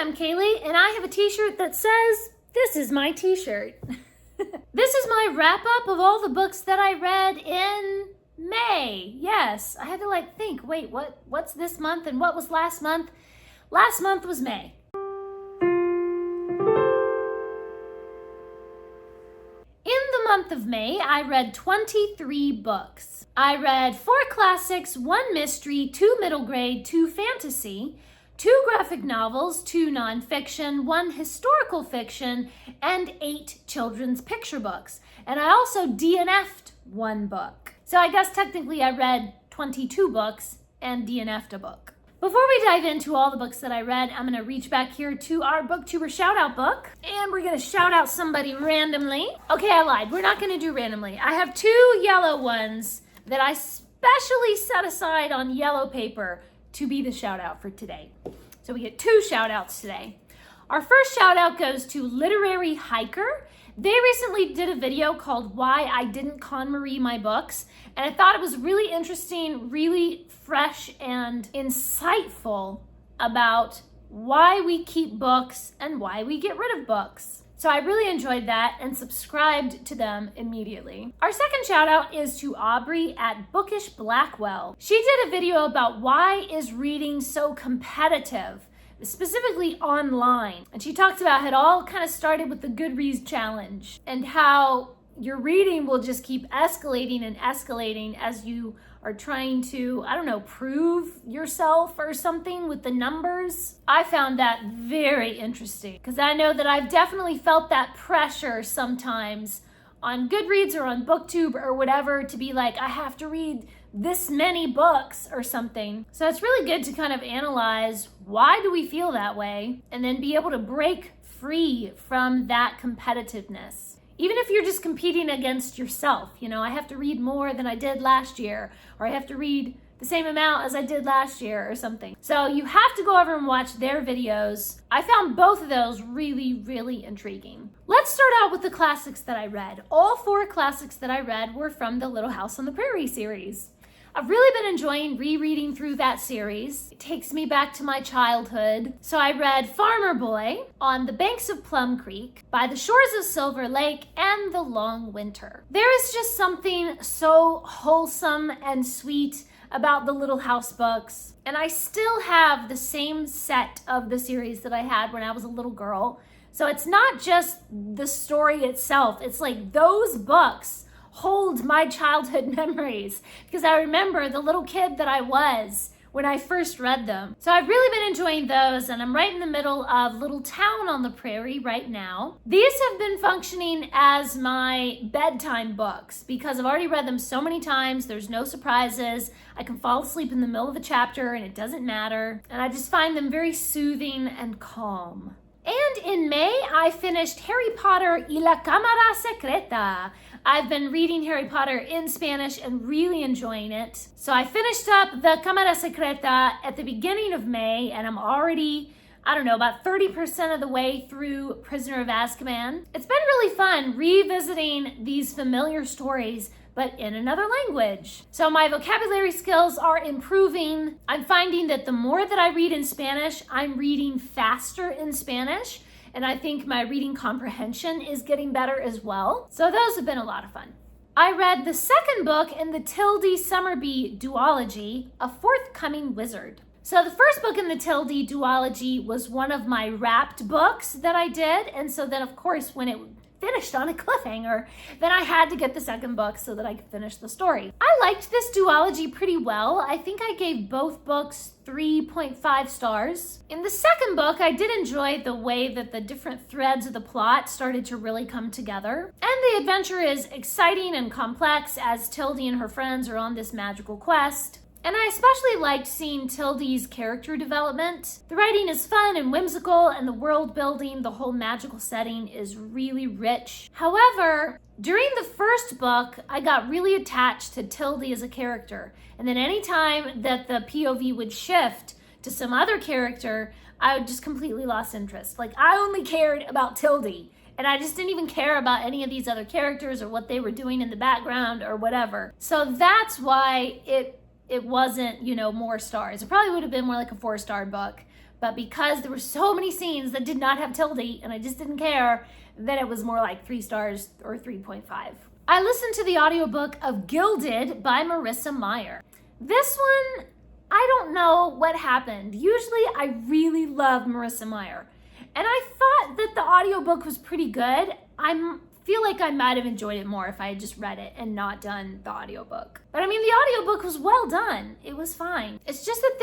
I'm Kaylee, and I have a t-shirt that says, "This is my t-shirt." This is my wrap-up of all the books that I read in May. Yes, I had to think, wait, what's this month and what was last month? Last month was May. In the month of May, I read 23 books. I read 4 classics, 1 mystery, 2 middle grade, 2 fantasy, 2 graphic novels, 2 nonfiction, 1 historical fiction, and 8 children's picture books. And I also DNF'd 1 book. So I guess technically I read 22 books and DNF'd a book. Before we dive into all the books that I read, I'm going to reach back here to our Booktuber Shoutout book, and we're going to shout out somebody randomly. Okay, I lied. We're not going to do randomly. I have 2 yellow ones that I specially set aside on yellow paper to be the shout out for today. So we get 2 shout outs today. Our first shout out goes to Literary Hiker. They recently did a video called Why I Didn't KonMari My Books, and I thought it was really interesting, really fresh and insightful about why we keep books and why we get rid of books. So I really enjoyed that and subscribed to them immediately. Our second shout out is to Aubrey at Bookish Blackwell. She did a video about why is reading so competitive, specifically online. And she talks about how it all kind of started with the Goodreads challenge and how your reading will just keep escalating and escalating as you are trying to, prove yourself or something with the numbers. I found that very interesting because I know that I've definitely felt that pressure sometimes on Goodreads or on Booktube or whatever to be like, I have to read this many books or something. So it's really good to kind of analyze why do we feel that way and then be able to break free from that competitiveness. Even if you're just competing against yourself, I have to read more than I did last year, or I have to read the same amount as I did last year or something. So you have to go over and watch their videos. I found both of those really, really intriguing. Let's start out with the classics that I read. All 4 classics that I read were from the Little House on the Prairie series. I've really been enjoying rereading through that series. It takes me back to my childhood. So I read Farmer Boy, On the Banks of Plum Creek, By the Shores of Silver Lake, and The Long Winter. There is just something so wholesome and sweet about the Little House books. And I still have the same set of the series that I had when I was a little girl. So it's not just the story itself. It's like those books hold my childhood memories because I remember the little kid that I was when I first read them. So I've really been enjoying those, and I'm right in the middle of Little Town on the Prairie right now. These have been functioning as my bedtime books because I've already read them so many times. There's no surprises. I can fall asleep in the middle of a chapter and it doesn't matter. And I just find them very soothing and calm. And in May, I finished Harry Potter y la Cámara Secreta. I've been reading Harry Potter in Spanish and really enjoying it. So I finished up the Cámara Secreta at the beginning of May, and I'm already, about 30% of the way through Prisoner of Azkaban. It's been really fun revisiting these familiar stories, but in another language. So my vocabulary skills are improving. I'm finding that the more that I read in Spanish, I'm reading faster in Spanish. And I think my reading comprehension is getting better as well. So those have been a lot of fun. I read the second book in the Tildy Summerbee duology, A Forthcoming Wizard. So the first book in the Tildy duology was one of my wrapped books that I did. And so then, of course, when it finished on a cliffhanger, then I had to get the second book so that I could finish the story. I liked this duology pretty well. I think I gave both books 3.5 stars. In the second book, I did enjoy the way that the different threads of the plot started to really come together. And the adventure is exciting and complex as Tildy and her friends are on this magical quest. And I especially liked seeing Tildy's character development. The writing is fun and whimsical, and the world building, the whole magical setting is really rich. However, during the first book, I got really attached to Tildy as a character. And then anytime that the POV would shift to some other character, I just completely lost interest. I only cared about Tildy. And I just didn't even care about any of these other characters or what they were doing in the background or whatever. So that's why it wasn't, more stars. It probably would have been more like a 4-star book, But because there were so many scenes that did not have tilde and I just didn't care, then it was more like 3 stars or 3.5. I listened to the audiobook of Gilded by Marissa Meyer. This one, I don't know what happened. Usually I really love Marissa Meyer. And I thought that the audiobook was pretty good. I feel like I might have enjoyed it more if I had just read it and not done the audiobook. But I mean, the audiobook was well done. It was fine. It's just that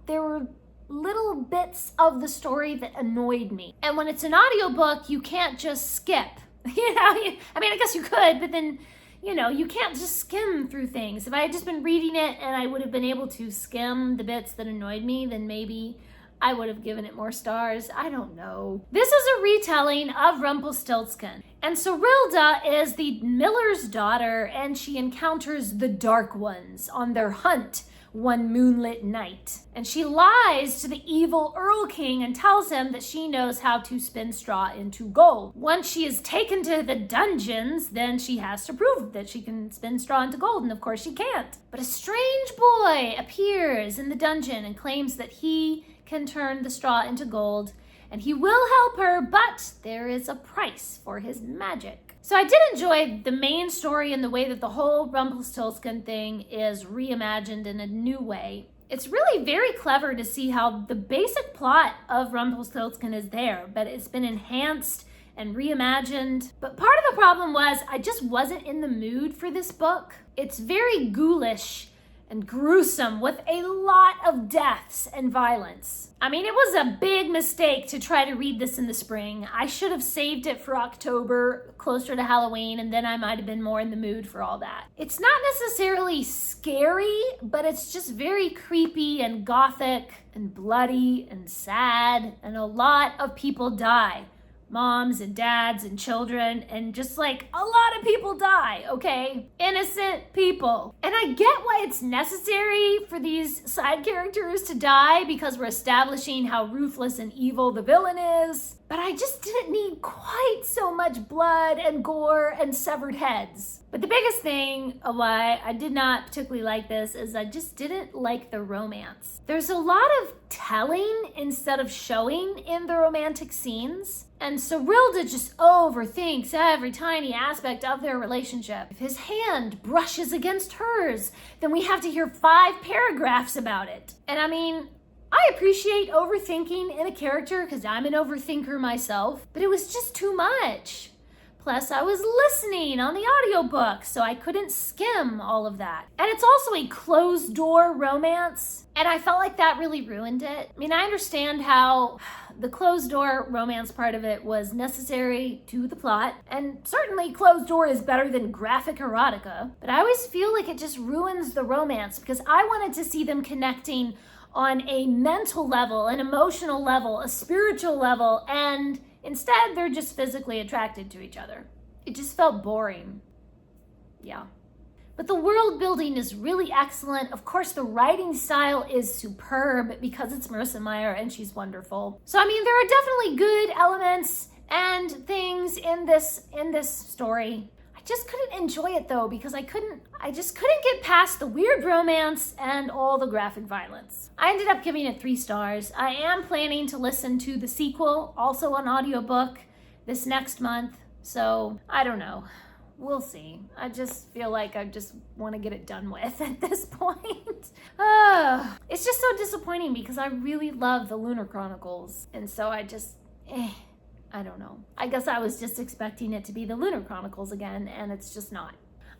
there were little bits of the story that annoyed me. And when it's an audiobook, you can't just skip. I mean, I guess you could, but then, you can't just skim through things. If I had just been reading it and I would have been able to skim the bits that annoyed me, then maybe I would have given it more stars. I don't know. This is a retelling of Rumpelstiltskin. And Cerilda is the miller's daughter, and she encounters the Dark Ones on their hunt one moonlit night. And she lies to the evil Earl King and tells him that she knows how to spin straw into gold. Once she is taken to the dungeons, then she has to prove that she can spin straw into gold, and of course she can't. But a strange boy appears in the dungeon and claims that he can turn the straw into gold, and he will help her, but there is a price for his magic. So I did enjoy the main story and the way that the whole Rumpelstiltskin thing is reimagined in a new way. It's really very clever to see how the basic plot of Rumpelstiltskin is there, but it's been enhanced and reimagined. But part of the problem was I just wasn't in the mood for this book. It's very ghoulish and gruesome with a lot of deaths and violence. I mean, it was a big mistake to try to read this in the spring. I should have saved it for October, closer to Halloween, and then I might have been more in the mood for all that. It's not necessarily scary, but it's just very creepy and gothic and bloody and sad, and a lot of people die. Moms and dads and children, and just like a lot of people die, okay? Innocent people. And I get why it's necessary for these side characters to die, because we're establishing how ruthless and evil the villain is. But I just didn't need quite so much blood and gore and severed heads. But the biggest thing of why I did not particularly like this is I just didn't like the romance. There's a lot of telling instead of showing in the romantic scenes. And Cerilda just overthinks every tiny aspect of their relationship. If his hand brushes against hers, then we have to hear 5 paragraphs about it. And I mean, I appreciate overthinking in a character because I'm an overthinker myself, but it was just too much. Plus, I was listening on the audiobook, so I couldn't skim all of that. And it's also a closed-door romance, and I felt like that really ruined it. I mean, I understand how the closed-door romance part of it was necessary to the plot, and certainly closed-door is better than graphic erotica, but I always feel like it just ruins the romance because I wanted to see them connecting on a mental level, an emotional level, a spiritual level, and instead, they're just physically attracted to each other. It just felt boring. Yeah. But the world building is really excellent. Of course, the writing style is superb because it's Marissa Meyer and she's wonderful. So, I mean, there are definitely good elements and things in this story. I just couldn't enjoy it though because I just couldn't get past the weird romance and all the graphic violence. I ended up giving it 3 stars. I am planning to listen to the sequel, also an audiobook, this next month. So I don't know. We'll see. I just feel like I just want to get it done with at this point. It's just so disappointing because I really love the Lunar Chronicles. And so I just, I don't know. I guess I was just expecting it to be the Lunar Chronicles again, and it's just not.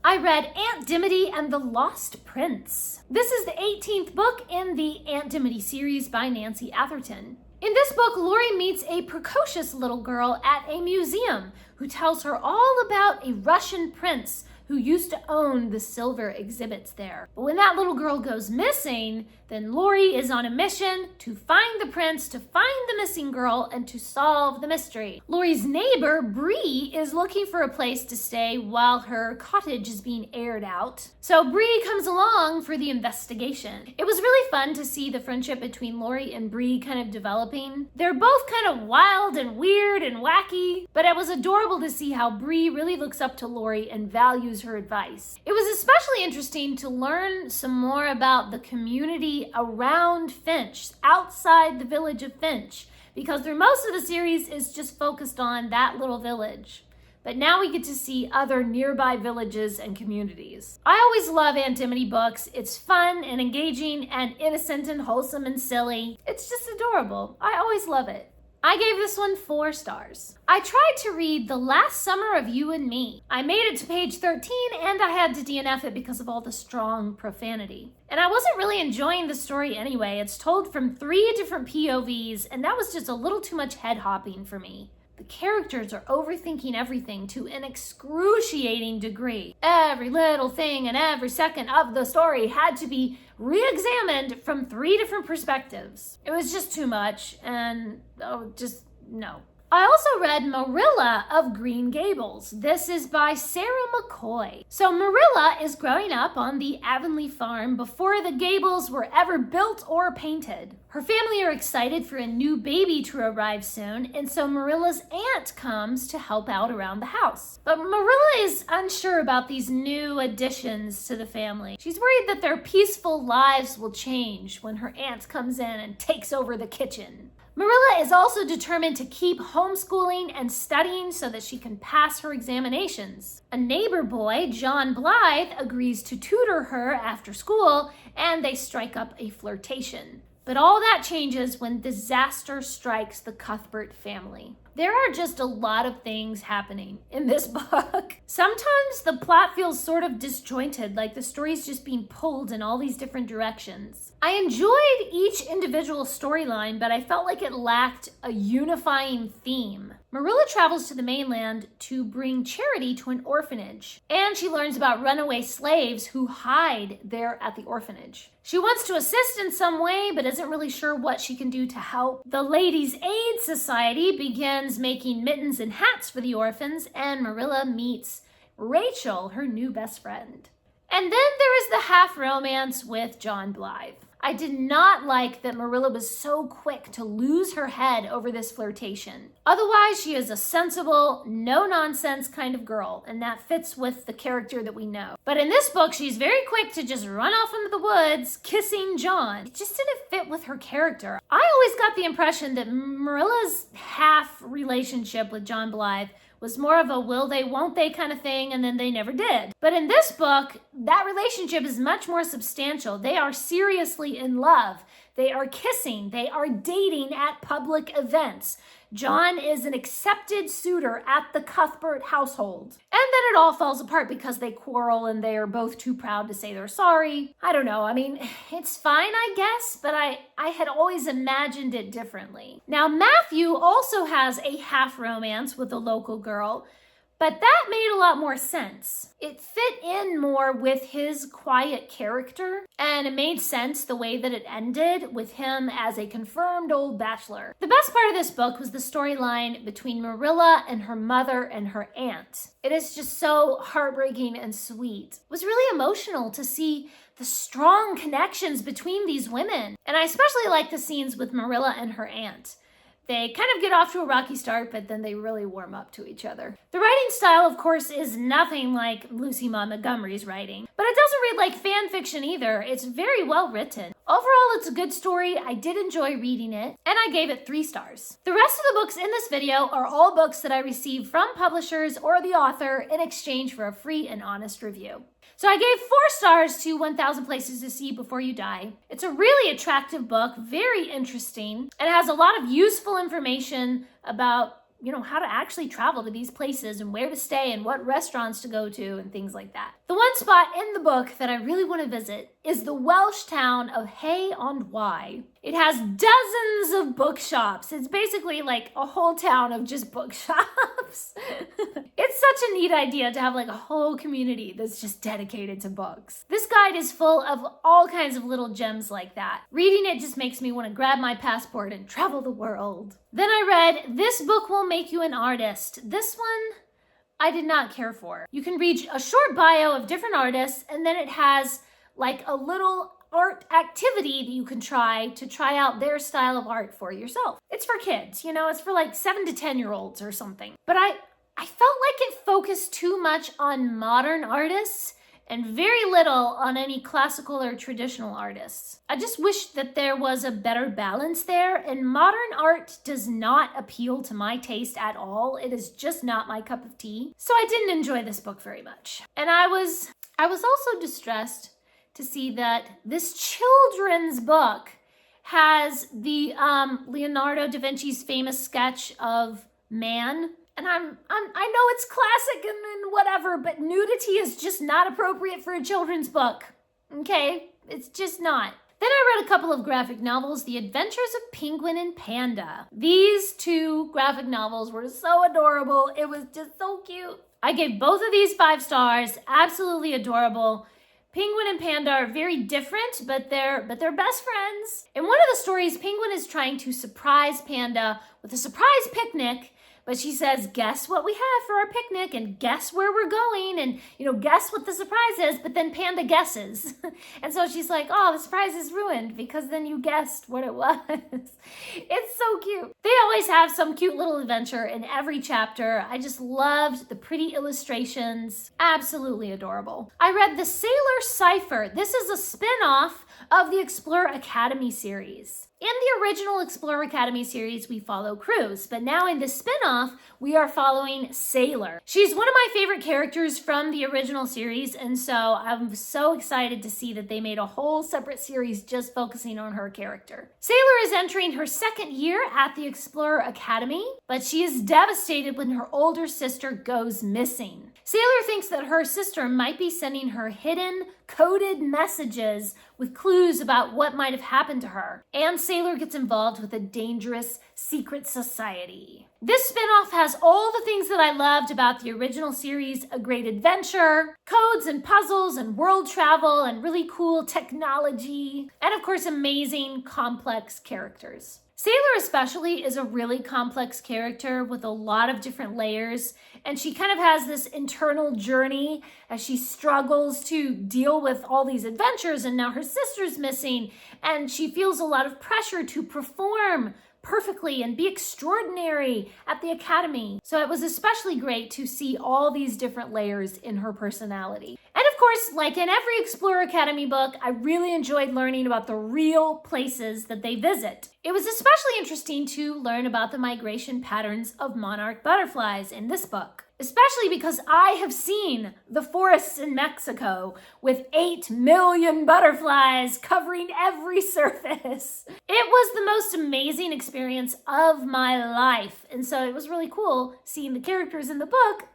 I read Aunt Dimity and the Lost Prince. This is the 18th book in the Aunt Dimity series by Nancy Atherton. In this book, Lori meets a precocious little girl at a museum who tells her all about a Russian prince who used to own the silver exhibits there. But when that little girl goes missing, then Lori is on a mission to find the prince, to find the missing girl, and to solve the mystery. Lori's neighbor, Bree, is looking for a place to stay while her cottage is being aired out. So Bree comes along for the investigation. It was really fun to see the friendship between Lori and Bree kind of developing. They're both kind of wild and weird and wacky, but it was adorable to see how Bree really looks up to Lori and values her advice. It was especially interesting to learn some more about the community be around Finch, outside the village of Finch, because through most of the series is just focused on that little village. But now we get to see other nearby villages and communities. I always love Aunt Dimity books. It's fun and engaging and innocent and wholesome and silly. It's just adorable. I always love it. I gave this one 4 stars. I tried to read The Last Summer of You and Me. I made it to page 13 and I had to DNF it because of all the strong profanity. And I wasn't really enjoying the story anyway. It's told from 3 different POVs and that was just a little too much head hopping for me. The characters are overthinking everything to an excruciating degree. Every little thing and every second of the story had to be re-examined from 3 different perspectives. It was just too much and no. I also read Marilla of Green Gables. This is by Sarah McCoy. So Marilla is growing up on the Avonlea farm before the Gables were ever built or painted. Her family are excited for a new baby to arrive soon, and so Marilla's aunt comes to help out around the house. But Marilla is unsure about these new additions to the family. She's worried that their peaceful lives will change when her aunt comes in and takes over the kitchen. Marilla is also determined to keep homeschooling and studying so that she can pass her examinations. A neighbor boy, John Blythe, agrees to tutor her after school, and they strike up a flirtation. But all that changes when disaster strikes the Cuthbert family. There are just a lot of things happening in this book. Sometimes the plot feels sort of disjointed, like the story's just being pulled in all these different directions. I enjoyed each individual storyline, but I felt like it lacked a unifying theme. Marilla travels to the mainland to bring charity to an orphanage, and she learns about runaway slaves who hide there at the orphanage. She wants to assist in some way, but isn't really sure what she can do to help. The Ladies' Aid Society begins making mittens and hats for the orphans, and Marilla meets Rachel, her new best friend. And then there is the half romance with John Blythe. I did not like that Marilla was so quick to lose her head over this flirtation. Otherwise, she is a sensible, no-nonsense kind of girl, and that fits with the character that we know. But in this book, she's very quick to just run off into the woods, kissing John. It just didn't fit with her character. I always got the impression that Marilla's half relationship with John Blythe was more of a will they, won't they kind of thing, and then they never did. But in this book, that relationship is much more substantial. They are seriously in love. They are kissing. They are dating at public events. John is an accepted suitor at the Cuthbert household. And then it all falls apart because they quarrel and they are both too proud to say they're sorry. I don't know. I mean, it's fine, I guess, but I had always imagined it differently. Now, Matthew also has a half romance with a local girl, but that made a lot more sense. It fit in more with his quiet character, and it made sense the way that it ended with him as a confirmed old bachelor. The best part of this book was the storyline between Marilla and her mother and her aunt. It is just so heartbreaking and sweet. It was really emotional to see the strong connections between these women. And I especially like the scenes with Marilla and her aunt. They kind of get off to a rocky start, but then they really warm up to each other. The writing style, of course, is nothing like Lucy Maud Montgomery's writing, but it doesn't read like fan fiction either. It's very well written. Overall, it's a good story. I did enjoy reading it, and I gave it 3 stars. The rest of the books in this video are all books that I received from publishers or the author in exchange for a free and honest review. So I gave 4 stars to 1,000 Places to See Before You Die. It's a really attractive book, very interesting, and it has a lot of useful information about, how to actually travel to these places and where to stay and what restaurants to go to and things like that. The one spot in the book that I really want to visit is the Welsh town of Hay on Wye. It has dozens of bookshops. It's basically like a whole town of just bookshops. It's such a neat idea to have like a whole community that's just dedicated to books. This guide is full of all kinds of little gems like that. Reading it just makes me want to grab my passport and travel the world. Then I read This Book Will Make You an Artist. This one I did not care for. You can read a short bio of different artists, and then it has like a little art activity that you can try out their style of art for yourself. It's for kids, it's for like 7 to 10-year-olds or something. But I felt like it focused too much on modern artists and very little on any classical or traditional artists. I just wish that there was a better balance there, and modern art does not appeal to my taste at all. It is just not my cup of tea. So I didn't enjoy this book very much. And I was also distressed to see that this children's book has the Leonardo da Vinci's famous sketch of man. And I know it's classic and whatever, but nudity is just not appropriate for a children's book. Okay? It's just not. Then I read a couple of graphic novels, The Adventures of Penguin and Panda. These two graphic novels were so adorable. It was just so cute. I gave both of these 5 stars. Absolutely adorable. Penguin and Panda are very different, but they're best friends. In one of the stories, Penguin is trying to surprise Panda with a surprise picnic, but she says, guess what we have for our picnic, and guess where we're going, and, guess what the surprise is, but then Panda guesses. And so she's like, oh, the surprise is ruined because then you guessed what it was. It's so cute. They always have some cute little adventure in every chapter. I just loved the pretty illustrations. Absolutely adorable. I read The Sailor Cipher. This is a spin-off of the Explorer Academy series. In the original Explorer Academy series, we follow Cruz, but now in the spin-off, we are following Sailor. She's one of my favorite characters from the original series, and so I'm so excited to see that they made a whole separate series just focusing on her character. Sailor is entering her 2nd year at the Explorer Academy, but she is devastated when her older sister goes missing. Sailor thinks that her sister might be sending her hidden, coded messages with clues about what might have happened to her, and Sailor gets involved with a dangerous secret society. This spinoff has all the things that I loved about the original series: a great adventure, codes and puzzles and world travel and really cool technology, and of course amazing complex characters. Sailor especially is a really complex character with a lot of different layers, and she kind of has this internal journey as she struggles to deal with all these adventures, and now her sister's missing, and she feels a lot of pressure to perform perfectly and be extraordinary at the academy. So it was especially great to see all these different layers in her personality. And of course, like in every Explorer Academy book, I really enjoyed learning about the real places that they visit. It was especially interesting to learn about the migration patterns of monarch butterflies in this book, especially because I have seen the forests in Mexico with 8 million butterflies covering every surface. It was the most amazing experience of my life. And so it was really cool seeing the characters in the book,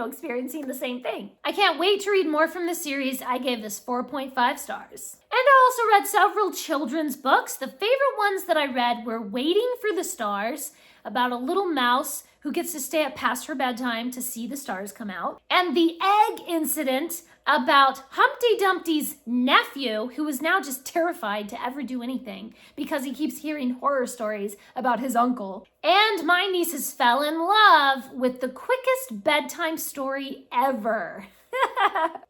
experiencing the same thing. I can't wait to read more from the series. I gave this 4.5 stars. And I also read several children's books. The favorite ones that I read were Waiting for the Stars, about a little mouse who gets to stay up past her bedtime to see the stars come out, and The Egg Incident, about Humpty Dumpty's nephew, who is now just terrified to ever do anything because he keeps hearing horror stories about his uncle. And my nieces fell in love with The Quickest Bedtime Story Ever.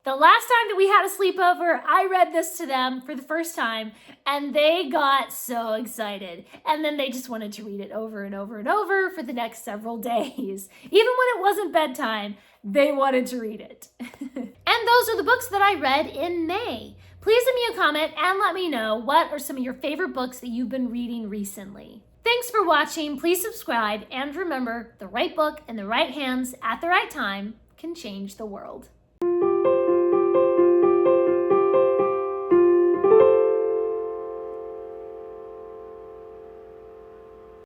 The last time that we had a sleepover, I read this to them for the first time, and they got so excited. And then they just wanted to read it over and over and over for the next several days. Even when it wasn't bedtime, they wanted to read it. And those are the books that I read in May. Please leave me a comment and let me know what are some of your favorite books that you've been reading recently. Thanks for watching. Please subscribe, and remember, the right book in the right hands at the right time can change the world.